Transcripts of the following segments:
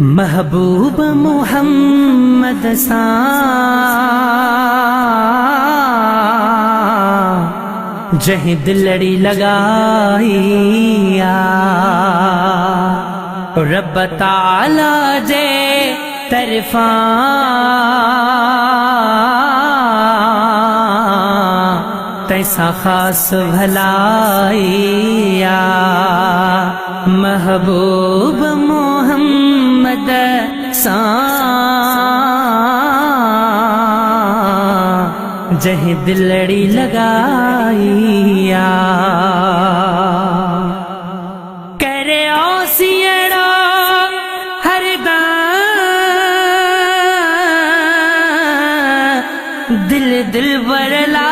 महबूब मोहम्मद सा जहीं दिलड़ी लगाइया रब ताला जे तरफा तैसा खास भलाइया महबूब मोहम्मद सा जहीं दिलड़ी लगाइया करे ओसियड़ा हरदम दिल दिल बरला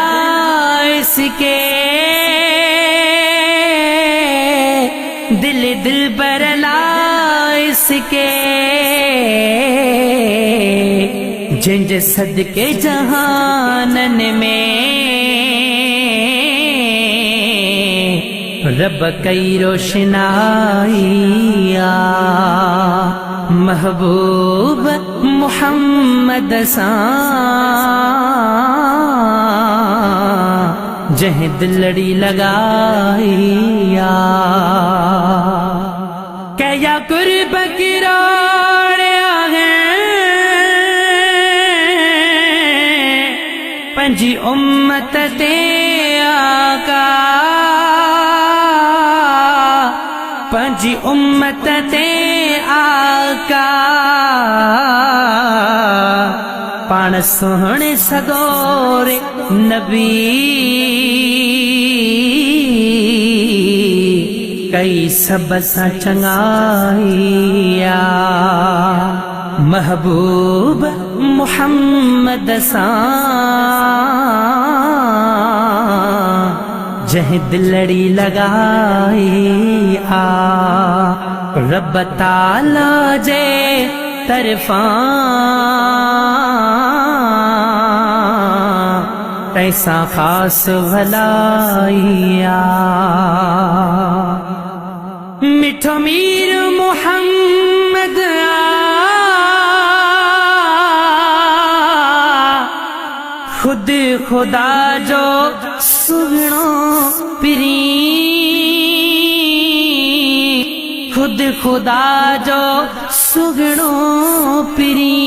इसके दिल दिल बरला इसके जिंज सदके जहानन में रब कई रोशनाइया महबूब मोहम्मद सा जहीं दिलड़ी लगाइया क्या कुर्ब किरार पंजी उम्मत ते आका पंजी उम्मत ते आका पाण सोहणे सगोरे नबी कई सब सा चंगाइया महबूब मोहम्मद सा जहीं दिलड़ी लगाइया रब ताला जे तरफा तैसा खास भलाइया मिठो मीर मोहम्मद खुद खुदा जो सुगणो पिरी खुद खुदा जो सुगणो पिरी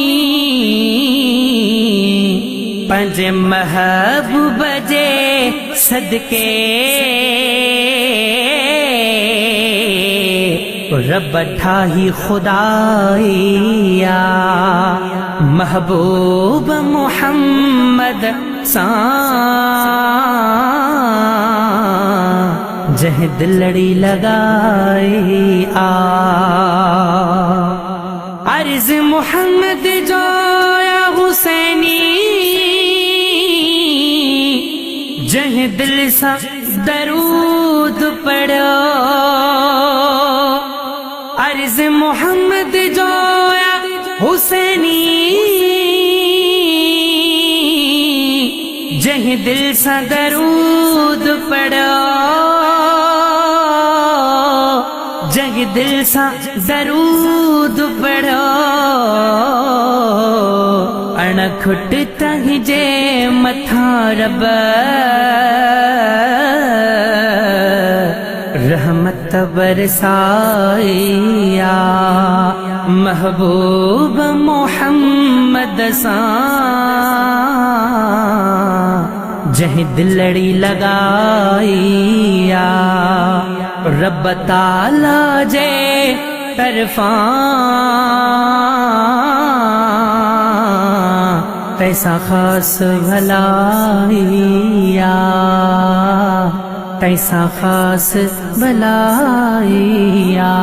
पंजे महबूब जे सदके रब ठाही खुदाइया महबूब मोहम्मद सा जहीं दिलड़ी लगाइया अर्ज मोहम्मद जो या हुसैनी जहीं दिल सा दरूद पढ़ो अर्ज मोहम्मद जो या हुसैनी जहीं दिल सा दरूद पढ़ो जहीं दिल सा दरूद पढ़ो अणखुट तहीं जे मथा रब रहमत बरसाइया महबूब मोहम्मद सा जहीं दिलड़ी लगाइया रब ताला जे तरफा तैसा खास भलाइया तैसा खास भलाइया।